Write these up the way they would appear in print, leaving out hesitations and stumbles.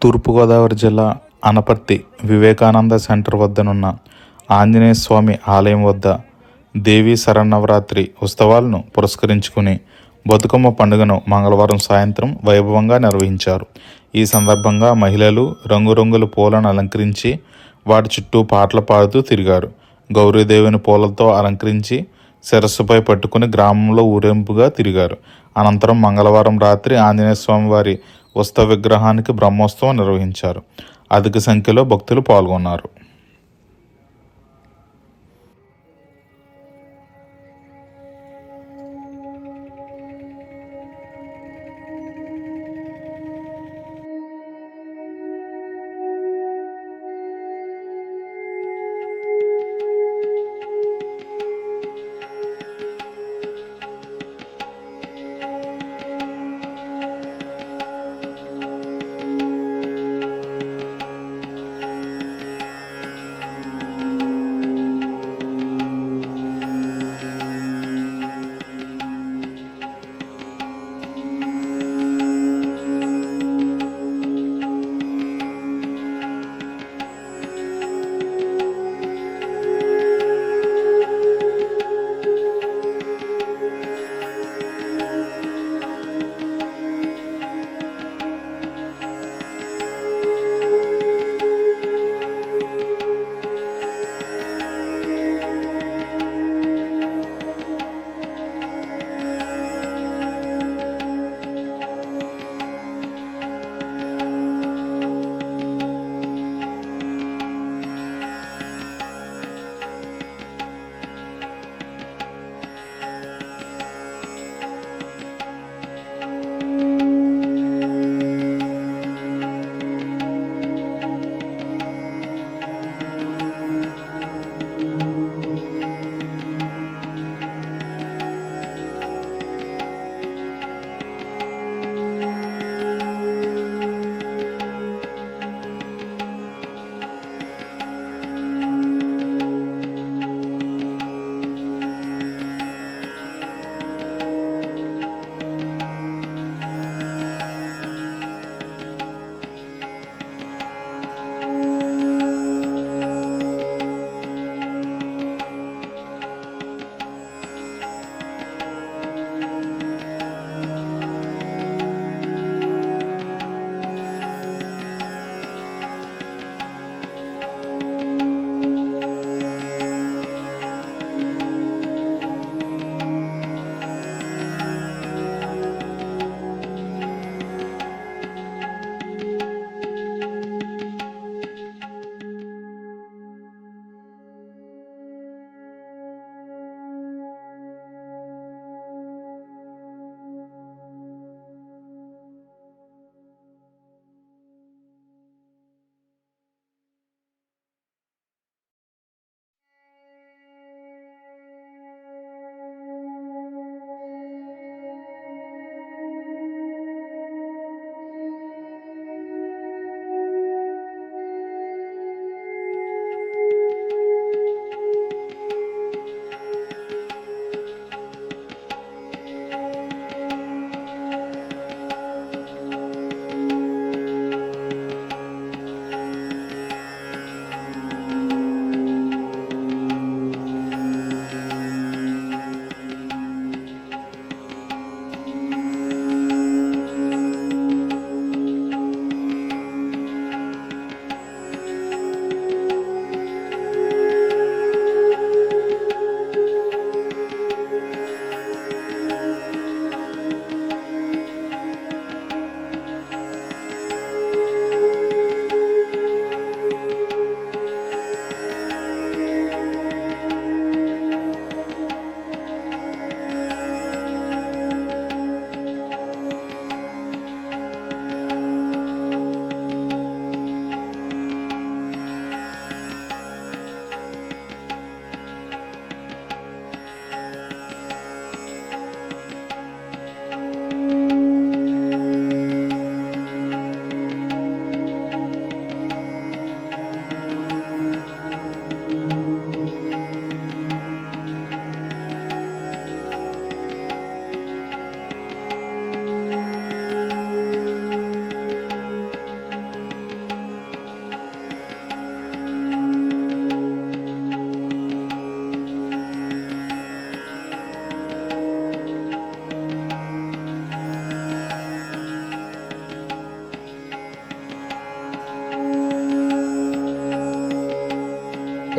తూర్పుగోదావరి జిల్లా అనపర్తి వివేకానంద సెంటర్ వద్దనున్న ఆంజనేయ స్వామి ఆలయం వద్ద దేవీ శరన్నవరాత్రి ఉత్సవాలను పురస్కరించుకుని బతుకమ్మ పండుగను మంగళవారం సాయంత్రం వైభవంగా నిర్వహించారు. ఈ సందర్భంగా మహిళలు రంగురంగుల పూలను అలంకరించి వాటి చుట్టూ పాటలు పాడుతూ తిరిగారు. గౌరీదేవిని పూలతో అలంకరించి శిరస్సుపై పట్టుకుని గ్రామంలో ఊరేంపుగా తిరిగారు. అనంతరం మంగళవారం రాత్రి ఆంజనేయ స్వామి వారి ఉత్సవ విగ్రహానికి బ్రహ్మోత్సవం నిర్వహించారు. అధిక సంఖ్యలో భక్తులు పాల్గొన్నారు.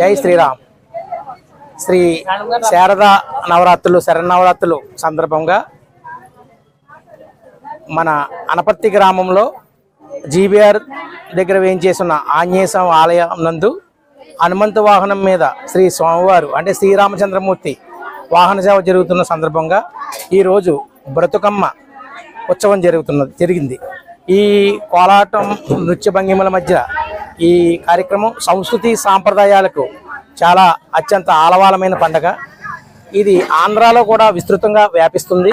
జై శ్రీరామ్. శ్రీ శారదా నవరాత్రులు శరన్నవరాత్రులు సందర్భంగా మన అనపర్తి గ్రామంలో జీబీఆర్ దగ్గర వేయించేసిన ఆంజనేయ స్వామి ఆలయం నందు హనుమంత వాహనం మీద శ్రీ స్వామివారు అంటే శ్రీరామచంద్రమూర్తి వాహన సేవ జరుగుతున్న సందర్భంగా ఈరోజు బ్రతుకమ్మ ఉత్సవం జరిగింది. ఈ కోలాటం నృత్య భంగిమల మధ్య ఈ కార్యక్రమం సంస్కృతి సాంప్రదాయాలకు చాలా అత్యంత ఆలవాలమైన పండుగ. ఇది ఆంధ్రాలో కూడా విస్తృతంగా వ్యాపిస్తుంది.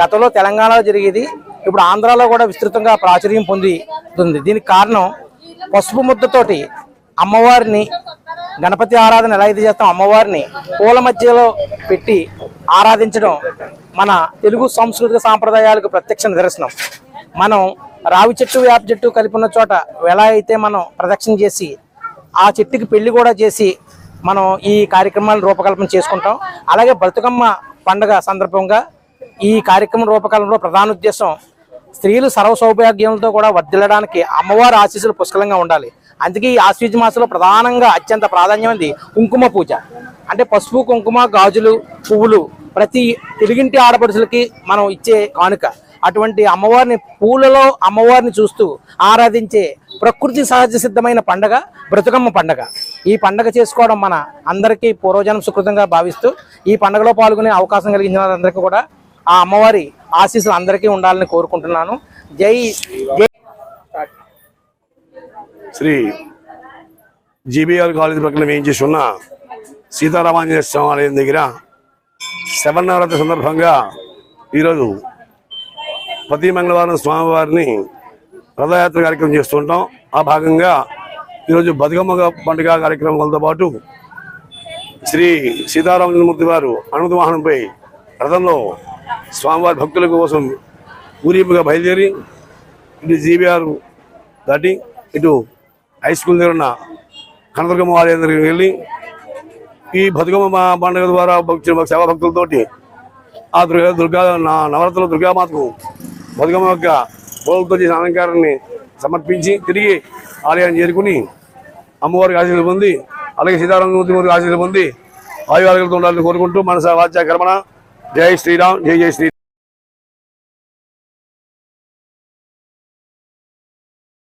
గతంలో తెలంగాణలో జరిగేది, ఇప్పుడు ఆంధ్రాలో కూడా విస్తృతంగా ప్రాచుర్యం పొందుతుంది. దీనికి కారణం పసుపు ముద్దతోటి అమ్మవారిని గణపతి ఆరాధన ఎలా అయితే చేస్తాం అమ్మవారిని పూల మధ్యలో పెట్టి ఆరాధించడం మన తెలుగు సాంస్కృతిక సాంప్రదాయాలకు ప్రత్యక్ష నిదర్శనం. మనం రావి చెట్టు వేప చెట్టు కలిపి ఉన్న చోట ఎలా అయితే మనం ప్రదక్షిణ చేసి ఆ చెట్టుకి పెళ్లి కూడా చేసి మనం ఈ కార్యక్రమాలను రూపకల్పన చేసుకుంటాం. అలాగే బతుకమ్మ పండుగ సందర్భంగా ఈ కార్యక్రమం రూపకల్పనలో ప్రధాన ఉద్దేశం స్త్రీలు సర్వ సౌభాగ్యంతో కూడా వర్ధిల్లడానికి అమ్మవారి ఆశీస్సులు పుష్కలంగా ఉండాలి. అందుకే ఈ ఆశ్వీజ మాసంలో ప్రధానంగా అత్యంత ప్రాధాన్యమైనది కుంకుమ పూజ. అంటే పసుపు, కుంకుమ, గాజులు, పువ్వులు ప్రతి తెలుగింటి ఆడపడుచులకి మనం ఇచ్చే కానుక. అటువంటి అమ్మవారిని పూలలో అమ్మవారిని చూస్తూ ఆరాధించే ప్రకృతి సహజ సిద్ధమైన పండగ బ్రతుకమ్మ పండగ. ఈ పండగ చేసుకోవడం మన అందరికీ పూర్వజన్మ సుకృతంగా భావిస్తూ ఈ పండుగలో పాల్గొనే అవకాశం కలిగించిన వారందరికీ కూడా ఆ అమ్మవారి ఆశీస్సులు అందరికీ ఉండాలని కోరుకుంటున్నాను. జై జై. శ్రీ జీబీఆర్ కాలేజ్ పక్కన వేయించేసి ఉన్న సీతారామాంజనేయ స్వామి ఆలయం దగ్గర శరన్నవరాత్రి సందర్భంగా ఈరోజు ప్రతి మంగళవారం స్వామివారిని రథయాత్ర కార్యక్రమం చేస్తుంటాం. ఆ భాగంగా ఈరోజు బతుకమ్మ పండుగ కార్యక్రమాలతో పాటు శ్రీ సీతారామచంద్రమూర్తి వారు హనుమంత వాహనంపై రథంలో స్వామివారి భక్తుల కోసం ఊరేగింపుగా బయలుదేరి ఇటు జీబీఆర్ దాటి ఇటు హై స్కూల్ దగ్గర ఉన్న కనదుర్గమ్మ ఆలయం దగ్గరికి వెళ్ళి ఈ బతుకమ్మ పండుగ ద్వారా సేవా భక్తులతోటి ఆ దుర్గా నవరాత్రుల దుర్గామాతకు బతుకమ్మ యొక్క పూలతో చేసిన అలంకారాన్ని సమర్పించి తిరిగి ఆలయాన్ని చేరుకుని అమ్మవారికి ఆశీస్సులు పొంది అలాగే సీతారామమూర్తి ఆశీస్సులు పొంది ఆయుర్వేదాలతో ఉండాలని కోరుకుంటూ మనస వాచ్య కర్మణ. జై శ్రీరామ్. జై జై శ్రీ.